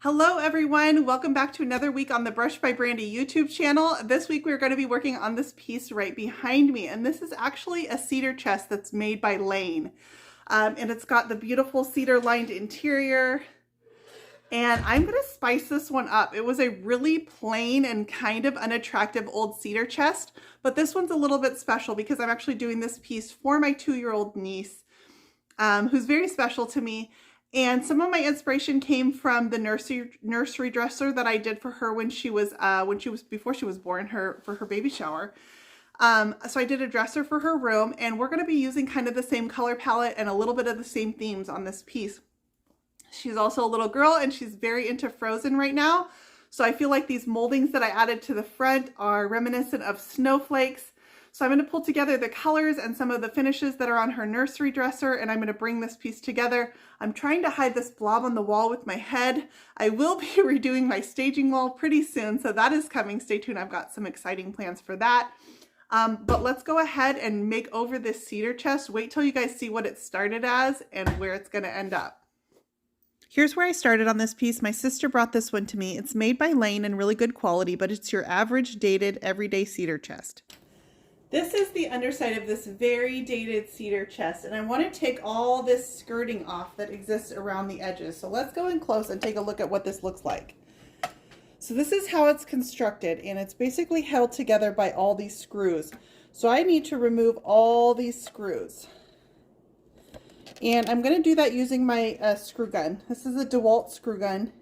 Hello everyone, welcome back to another week on the Brush by Brandy YouTube channel. This week we're going to be working on this piece right behind me, and this is actually a cedar chest that's made by Lane. And it's got the beautiful cedar lined interior, and I'm going to spice this one up. It was a really plain and kind of unattractive old cedar chest, but this one's a little bit special because I'm actually doing this piece for my 2-year-old niece, who's very special to me. And some of my inspiration came from the nursery dresser that I did for her when she was before she was born, for her baby shower. So I did a dresser for her room, and we're going to be using kind of the same color palette and a little bit of the same themes on this piece. She's also a little girl, and she's very into Frozen right now. So I feel like these moldings that I added to the front are reminiscent of snowflakes. So I'm going to pull together the colors and some of the finishes that are on her nursery dresser, and I'm going to bring this piece together. I'm trying to hide this blob on the wall with my head. I will be redoing my staging wall pretty soon, so that is coming. Stay tuned. I've got some exciting plans for that. But let's go ahead and make over this cedar chest. Wait till you guys see what it started as and where it's going to end up. Here's where I started on this piece. My sister brought this one to me. It's made by Lane and really good quality, but it's your average dated everyday cedar chest. This is the underside of this very dated cedar chest, and I want to take all this skirting off that exists around the edges. So let's go in close and take a look at what this looks like. So this is how it's constructed, and it's basically held together by all these screws. So I need to remove all these screws. And I'm going to do that using my screw gun. This is a DeWalt screw gun.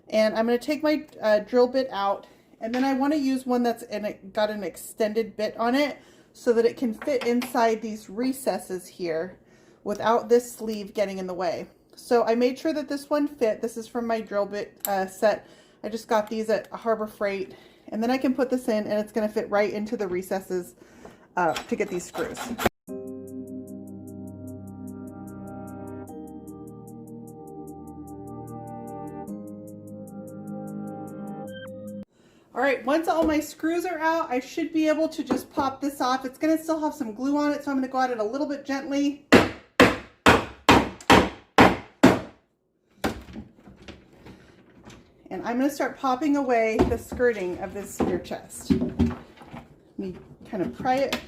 And I'm going to take my drill bit out. And then I want to use one that's got an extended bit on it so that it can fit inside these recesses here without this sleeve getting in the way. So I made sure that this one fit. This is from my drill bit set. I just got these at Harbor Freight. And then I can put this in, and it's going to fit right into the recesses to get these screws. All right, once all my screws are out, I should be able to just pop this off. It's going to still have some glue on it, so I'm going to go at it a little bit gently. And I'm going to start popping away the skirting of this cedar chest. Let me kind of pry it.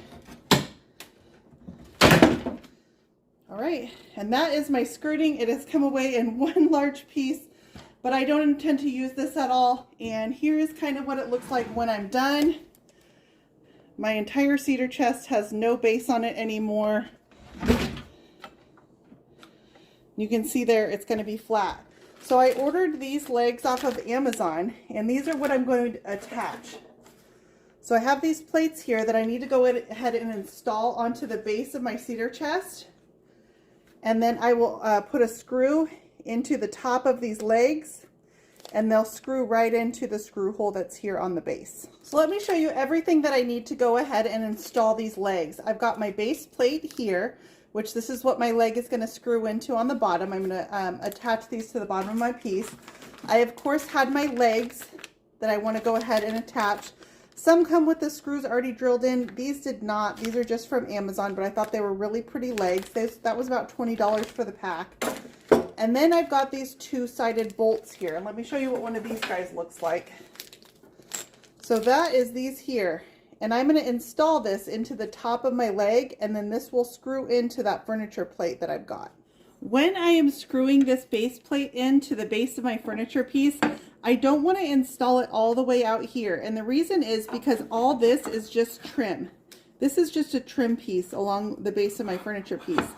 All right, and that is my skirting. It has come away in one large piece. But I don't intend to use this at all. And here is kind of what it looks like when I'm done. My entire cedar chest has no base on it anymore. You can see there it's going to be flat. So I ordered these legs off of Amazon, and these are what I'm going to attach. So I have these plates here that I need to go ahead and install onto the base of my cedar chest. And then I will put a screw into the top of these legs, and they'll screw right into the screw hole that's here on the base. So let me show you everything that I need to go ahead and install these legs. I've got my base plate here, which this is what my leg is going to screw into on the bottom. I'm going to attach these to the bottom of my piece. I of course had my legs that I want to go ahead and attach. Some come with the screws already drilled in. These did not. These are just from Amazon, but I thought they were really pretty legs. That was about $20 for the pack. And then I've got these two-sided bolts here. And let me show you what one of these guys looks like. So that is these here. And I'm going to install this into the top of my leg, and then this will screw into that furniture plate that I've got. When I am screwing this base plate into the base of my furniture piece, I don't want to install it all the way out here. And the reason is because all this is just trim. This is just a trim piece along the base of my furniture piece.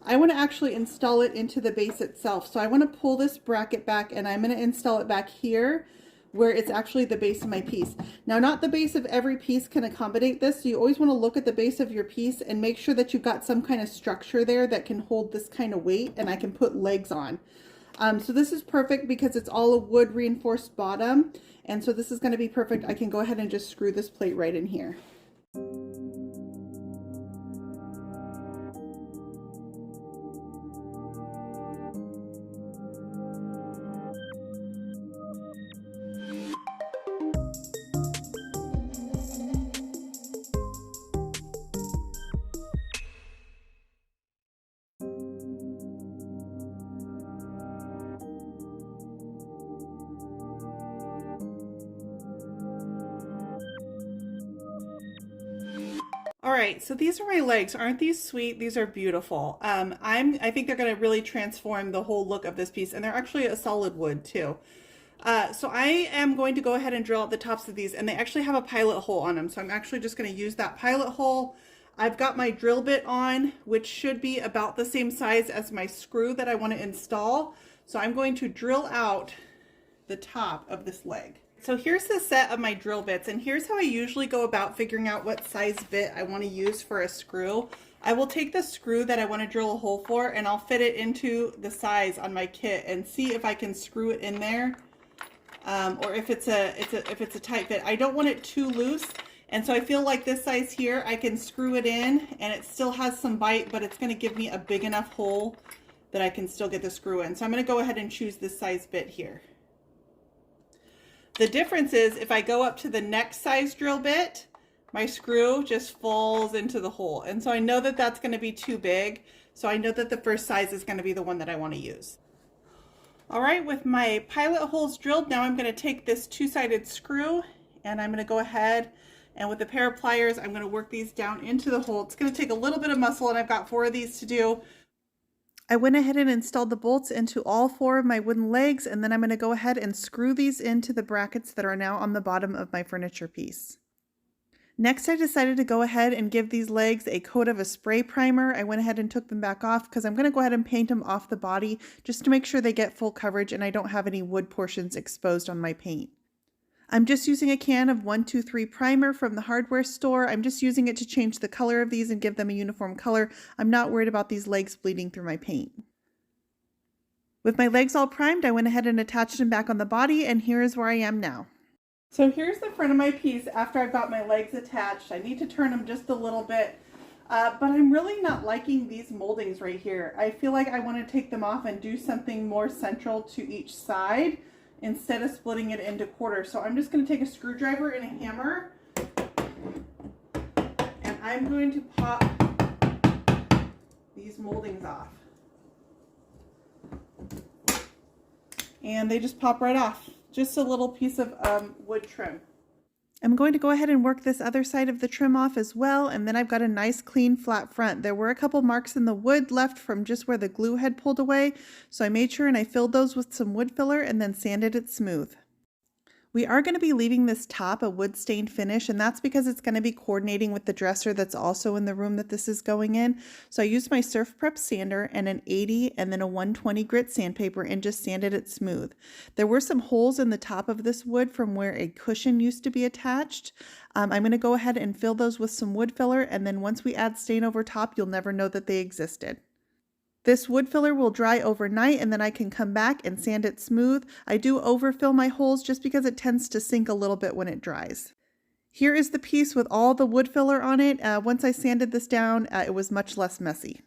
I want to actually install it into the base itself. So I want to pull this bracket back, and I'm going to install it back here where it's actually the base of my piece. Now, not the base of every piece can accommodate this, so you always want to look at the base of your piece and make sure that you've got some kind of structure there that can hold this kind of weight, and I can put legs on. So this is perfect because it's all a wood reinforced bottom, and so this is going to be perfect. I can go ahead and just screw this plate right in here. right, so these are my legs. Aren't these sweet? These are beautiful. I think they're going to really transform the whole look of this piece, and they're actually a solid wood too. So I am going to go ahead and drill out the tops of these, and they actually have a pilot hole on them. So I'm actually just going to use that pilot hole. I've got my drill bit on, which should be about the same size as my screw that I want to install. So I'm going to drill out the top of this leg. So here's the set of my drill bits, and here's how I usually go about figuring out what size bit I want to use for a screw. I will take the screw that I want to drill a hole for, and I'll fit it into the size on my kit and see if I can screw it in there, or if it's a tight fit. I don't want it too loose, and so I feel like this size here, I can screw it in, and it still has some bite, but it's going to give me a big enough hole that I can still get the screw in. So I'm going to go ahead and choose this size bit here. The difference is if I go up to the next size drill bit, my screw just falls into the hole. And so I know that that's going to be too big. So I know that the first size is going to be the one that I want to use. All right, with my pilot holes drilled, now I'm going to take this two-sided screw and I'm going to go ahead and with a pair of pliers, I'm going to work these down into the hole. It's going to take a little bit of muscle, and I've got 4 of these to do. I went ahead and installed the bolts into all 4 of my wooden legs, and then I'm going to go ahead and screw these into the brackets that are now on the bottom of my furniture piece. Next, I decided to go ahead and give these legs a coat of a spray primer. I went ahead and took them back off because I'm going to go ahead and paint them off the body just to make sure they get full coverage and I don't have any wood portions exposed on my paint. I'm just using a can of 123 primer from the hardware store. I'm just using it to change the color of these and give them a uniform color. I'm not worried about these legs bleeding through my paint. With my legs all primed, I went ahead and attached them back on the body, and here is where I am now. So here's the front of my piece after I've got my legs attached. I need to turn them just a little bit, but I'm really not liking these moldings right here. I feel like I want to take them off and do something more central to each side, instead of splitting it into quarters. So I'm just going to take a screwdriver and a hammer, and I'm going to pop these moldings off. And they just pop right off. Just a little piece of wood trim. I'm going to go ahead and work this other side of the trim off as well, and then I've got a nice clean flat front. There were a couple marks in the wood left from just where the glue had pulled away, so I made sure and I filled those with some wood filler and then sanded it smooth. We are going to be leaving this top a wood stained finish, and that's because it's going to be coordinating with the dresser that's also in the room that this is going in. So I used my Surf Prep sander and an 80 and then a 120 grit sandpaper and just sanded it smooth. There were some holes in the top of this wood from where a cushion used to be attached. I'm going to go ahead and fill those with some wood filler, and then once we add stain over top, you'll never know that they existed. This wood filler will dry overnight, and then I can come back and sand it smooth. I do overfill my holes just because it tends to sink a little bit when it dries. Here is the piece with all the wood filler on it. Once I sanded this down, it was much less messy.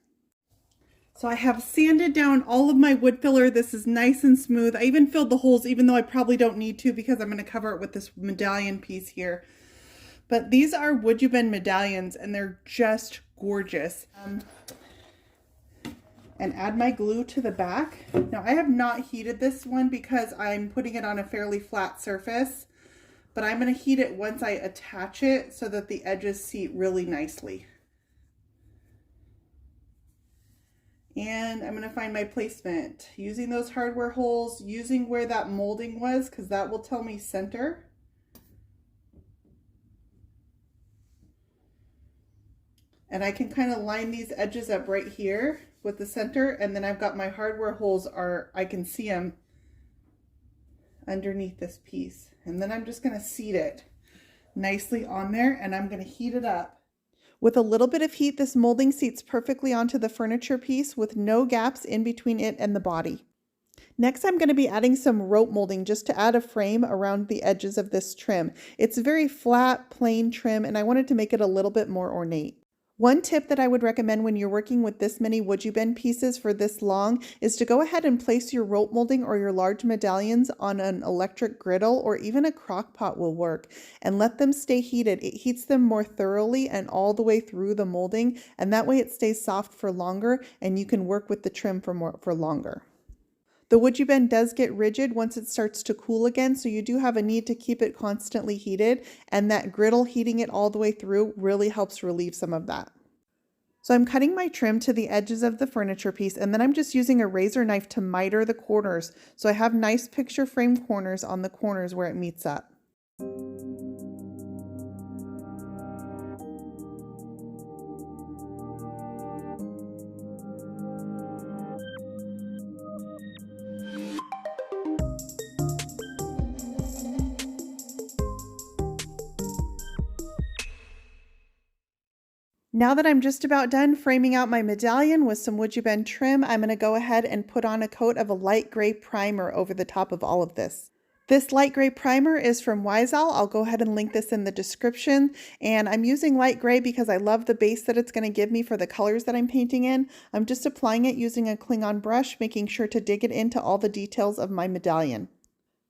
So I have sanded down all of my wood filler. This is nice and smooth. I even filled the holes, even though I probably don't need to because I'm going to cover it with this medallion piece here. But these are wood you bend medallions, and they're just gorgeous. And add my glue to the back. Now I have not heated this one because I'm putting it on a fairly flat surface, but I'm going to heat it once I attach it so that the edges seat really nicely. And I'm going to find my placement using those hardware holes, using where that molding was because that will tell me center. And I can kind of line these edges up right here with the center, and then I've got my hardware holes I can see them underneath this piece. And then I'm just going to seat it nicely on there, and I'm going to heat it up. With a little bit of heat, this molding seats perfectly onto the furniture piece with no gaps in between it and the body. Next, I'm going to be adding some rope molding just to add a frame around the edges of this trim. It's a very flat, plain trim, and I wanted to make it a little bit more ornate. One tip that I would recommend when you're working with this many wood you bend pieces for this long is to go ahead and place your rope molding or your large medallions on an electric griddle, or even a crock pot will work, and let them stay heated. It heats them more thoroughly and all the way through the molding, and that way it stays soft for longer and you can work with the trim for longer. The wood you bend does get rigid once it starts to cool again, so you do have a need to keep it constantly heated, and that griddle heating it all the way through really helps relieve some of that. So I'm cutting my trim to the edges of the furniture piece, and then I'm just using a razor knife to miter the corners so I have nice picture frame corners on the corners where it meets up. Now that I'm just about done framing out my medallion with some wood you bend trim, I'm going to go ahead and put on a coat of a light gray primer over the top of all of this. This light gray primer is from Wiseowl. I'll go ahead and link this in the description. And I'm using light gray because I love the base that it's going to give me for the colors that I'm painting in. I'm just applying it using a Klingon brush, making sure to dig it into all the details of my medallion.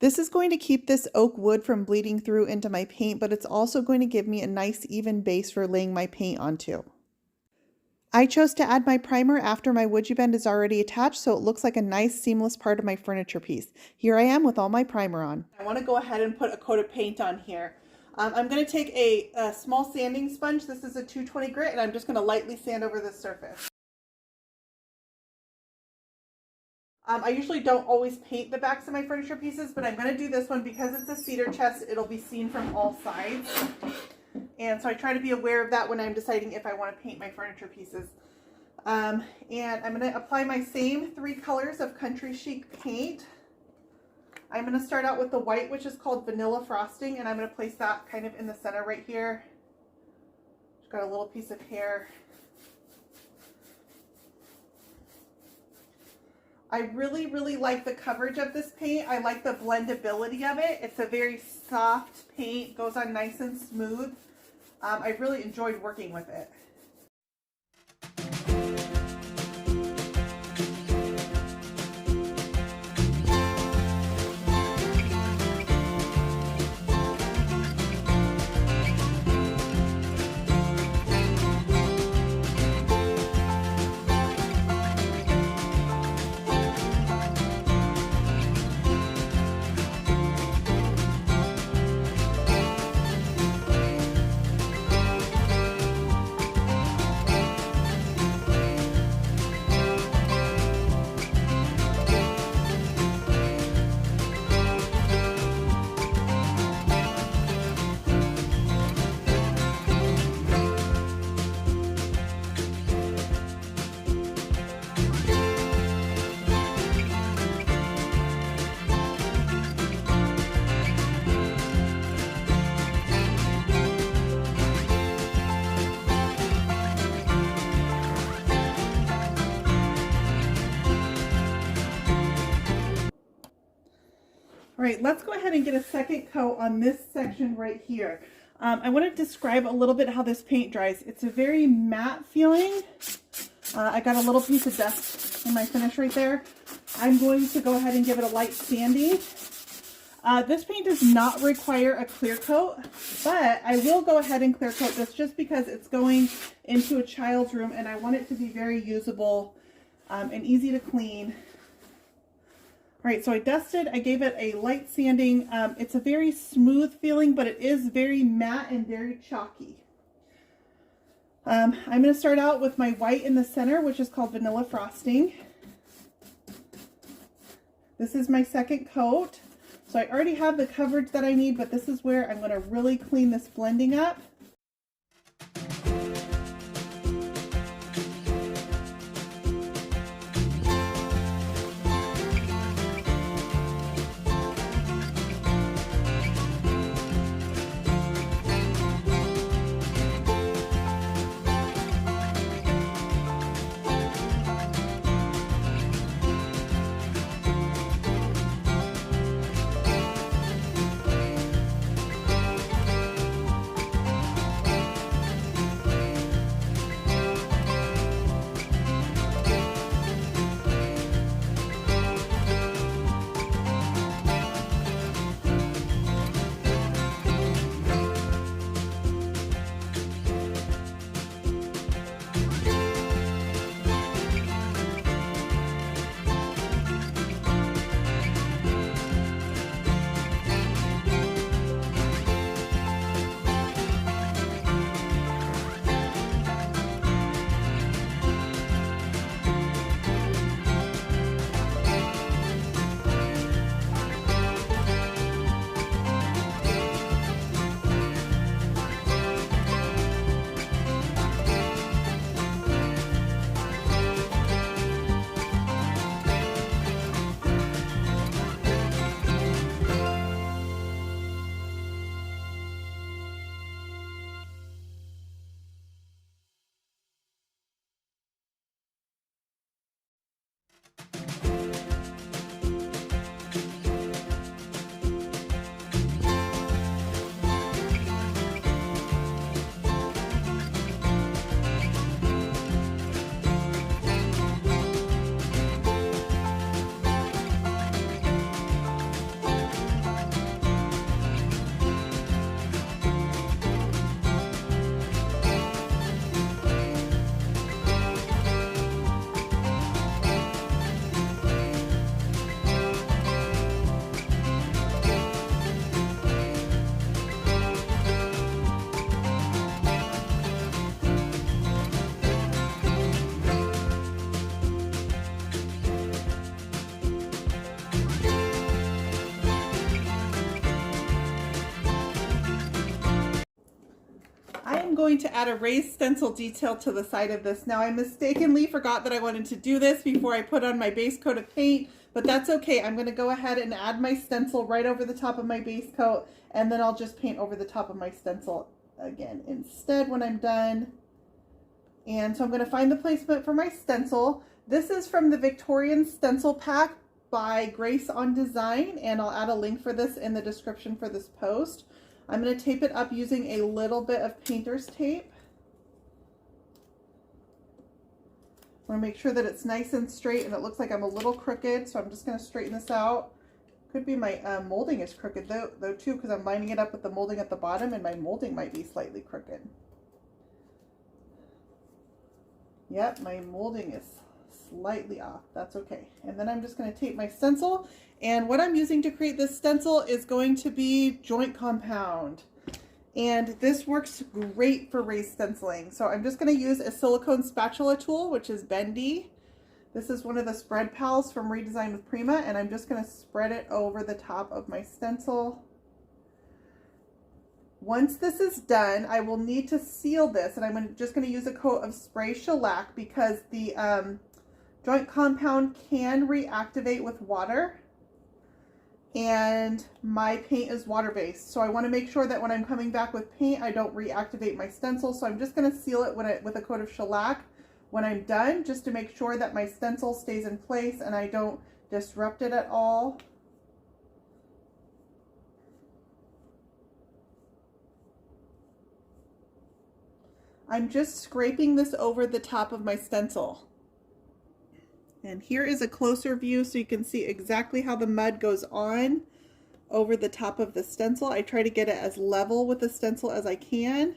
This is going to keep this oak wood from bleeding through into my paint, but it's also going to give me a nice even base for laying my paint onto. I chose to add my primer after my wood you bend is already attached, so it looks like a nice seamless part of my furniture piece. Here I am with all my primer on. I want to go ahead and put a coat of paint on here. I'm going to take a small sanding sponge. This is a 220 grit, and I'm just going to lightly sand over the surface. I usually don't always paint the backs of my furniture pieces, but I'm going to do this one because it's a cedar chest. It'll be seen from all sides. And so I try to be aware of that when I'm deciding if I want to paint my furniture pieces. And I'm going to apply my same 3 colors of Country Chic paint. I'm going to start out with the white, which is called Vanilla Frosting, and I'm going to place that kind of in the center right here. Just got a little piece of hair. I really like the coverage of this paint. I like the blendability of it. It's a very soft paint, goes on nice and smooth. I really enjoyed working with it. All right, let's go ahead and get a second coat on this section right here. I want to describe a little bit how this paint dries. It's a very matte feeling. I got a little piece of dust in my finish right there. I'm going to go ahead and give it a light sanding. This paint does not require a clear coat, but I will go ahead and clear coat this just because it's going into a child's room and I want it to be very usable and easy to clean. All right, so I dusted, I gave it a light sanding. It's a very smooth feeling, but it is very matte and very chalky. I'm going to start out with my white in the center, which is called Vanilla Frosting. This is my second coat. So I already have the coverage that I need, but this is where I'm going to really clean this blending up. going to add a raised stencil detail to the side of this. Now I mistakenly forgot that I wanted to do this before I put on my base coat of paint, but that's okay. I'm going to go ahead and add my stencil right over the top of my base coat, and then I'll just paint over the top of my stencil again instead when I'm done. And so I'm going to find the placement for my stencil. This is from the Victorian stencil pack by Grace on Design, and I'll add a link for this in the description for this post. I'm going to tape it up using a little bit of painter's tape. I want to make sure that it's nice and straight, and it looks like I'm a little crooked, so I'm just going to straighten this out. Could be my molding is crooked though too, because I'm lining it up with the molding at the bottom, and my molding might be slightly crooked. Yep, my molding is slightly off. That's okay. And then I'm just going to tape my stencil, and what I'm using to create this stencil is going to be joint compound, and this works great for raised stenciling. So I'm just going to use a silicone spatula tool, which is Brandy. This is one of the spread pals from Redesign with Prima, and I'm just going to spread it over the top of my stencil. Once this is done, I will need to seal this, and I'm just going to use a coat of spray shellac because the joint compound can reactivate with water, and my paint is water-based. So I want to make sure that when I'm coming back with paint, I don't reactivate my stencil. So I'm just going to seal it with a coat of shellac when I'm done, just to make sure that my stencil stays in place and I don't disrupt it at all. I'm just scraping this over the top of my stencil. And here is a closer view so you can see exactly how the mud goes on over the top of the stencil. I try to get it as level with the stencil as I can.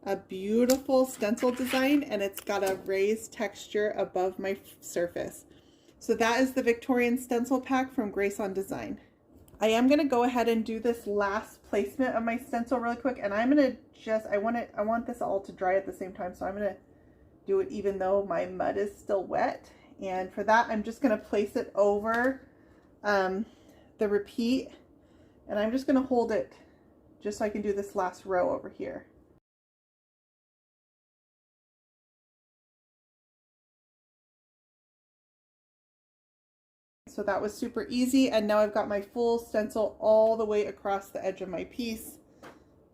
A beautiful stencil design, and it's got a raised texture above my surface. So that is the Victorian stencil pack from Grace on Design. I am going to go ahead and do this last placement of my stencil really quick, and I'm going to just, I want this all to dry at the same time, so I'm going to do it even though my mud is still wet. And for that, I'm just going to place it over the repeat, and I'm just going to hold it just so I can do this last row over here. So that was super easy, and now I've got my full stencil all the way across the edge of my piece,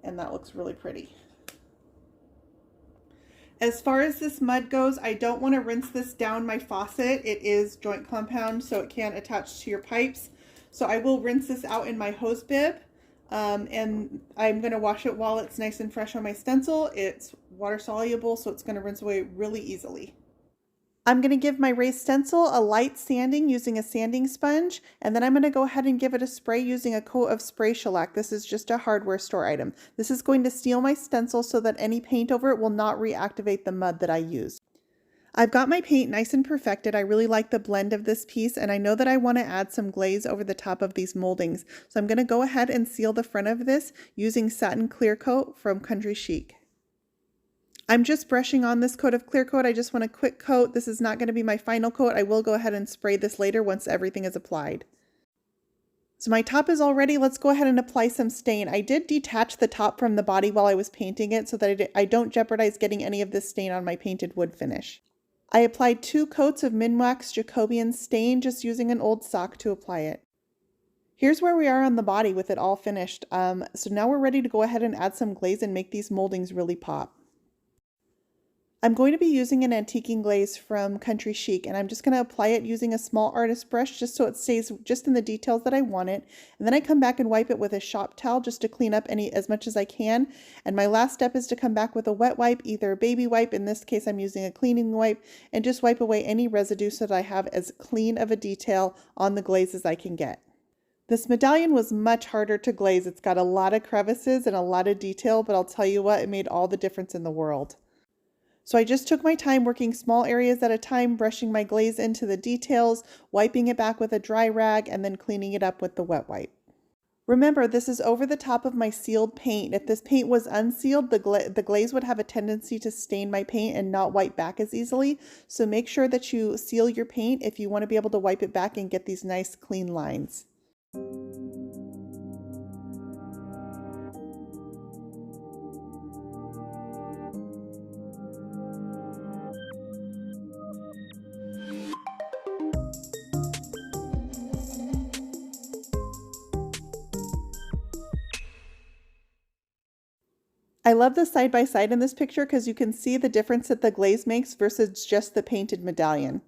and that looks really pretty. As far as this mud goes, I don't want to rinse this down my faucet. It is joint compound, so it can attach to your pipes. So I will rinse this out in my hose bib, and I'm going to wash it while it's nice and fresh on my stencil. It's water soluble, so it's going to rinse away really easily. I'm going to give my raised stencil a light sanding using a sanding sponge, and then I'm going to go ahead and give it a spray using a coat of spray shellac. This is just a hardware store item. This is going to seal my stencil so that any paint over it will not reactivate the mud that I use. I've got my paint nice and perfected. I really like the blend of this piece, and I know that I want to add some glaze over the top of these moldings. So I'm going to go ahead and seal the front of this using satin clear coat from Country Chic. I'm just brushing on this coat of clear coat. I just want a quick coat. This is not going to be my final coat. I will go ahead and spray this later once everything is applied. So my top is all ready. Let's go ahead and apply some stain. I did detach the top from the body while I was painting it so that I don't jeopardize getting any of this stain on my painted wood finish. I applied 2 coats of minwax jacobean stain, just using an old sock to apply it. Here's where we are on the body with it all finished. So now we're ready to go ahead and add some glaze and make these moldings really pop. I'm going to be using an antiquing glaze from Country Chic, and I'm just going to apply it using a small artist brush just so it stays just in the details that I want it. And then I come back and wipe it with a shop towel just to clean up as much as I can. And my last step is to come back with a wet wipe, either a baby wipe, in this case I'm using a cleaning wipe, and just wipe away any residue so that I have as clean of a detail on the glaze as I can get. This medallion was much harder to glaze. It's got a lot of crevices and a lot of detail, but I'll tell you what, it made all the difference in the world. So I just took my time working small areas at a time, brushing my glaze into the details, wiping it back with a dry rag, and then cleaning it up with the wet wipe. Remember, this is over the top of my sealed paint. If this paint was unsealed, the glaze would have a tendency to stain my paint and not wipe back as easily. So make sure that you seal your paint if you want to be able to wipe it back and get these nice clean lines. I love the side by side in this picture because you can see the difference that the glaze makes versus just the painted medallion.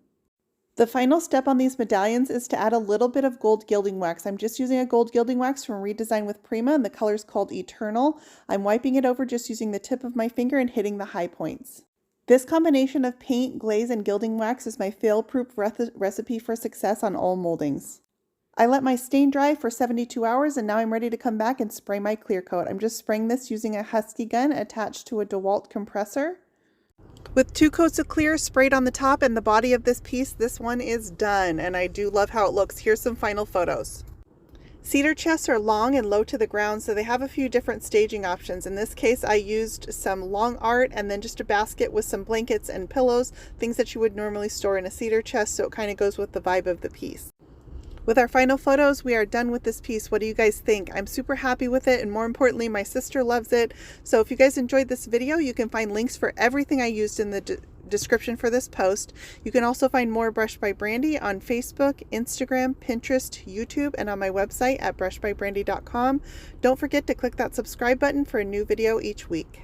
The final step on these medallions is to add a little bit of gold gilding wax. I'm just using a gold gilding wax from Redesign with Prima, and the color is called Eternal. I'm wiping it over just using the tip of my finger and hitting the high points. This combination of paint, glaze, and gilding wax is my fail-proof recipe for success on all moldings. I let my stain dry for 72 hours and now I'm ready to come back and spray my clear coat. I'm just spraying this using a Husky gun attached to a DeWalt compressor. With 2 coats of clear sprayed on the top and the body of this piece, this one is done, and I do love how it looks. Here's some final photos. Cedar chests are long and low to the ground, so they have a few different staging options. In this case, I used some long art and then just a basket with some blankets and pillows, things that you would normally store in a cedar chest, so it kind of goes with the vibe of the piece. With our final photos, we are done with this piece. What do you guys think? I'm super happy with it, and more importantly, my sister loves it. So if you guys enjoyed this video, you can find links for everything I used in the description for this post. You can also find more Brush by Brandy on Facebook, Instagram, Pinterest, YouTube, and on my website at brushbybrandy.com. Don't forget to click that subscribe button for a new video each week.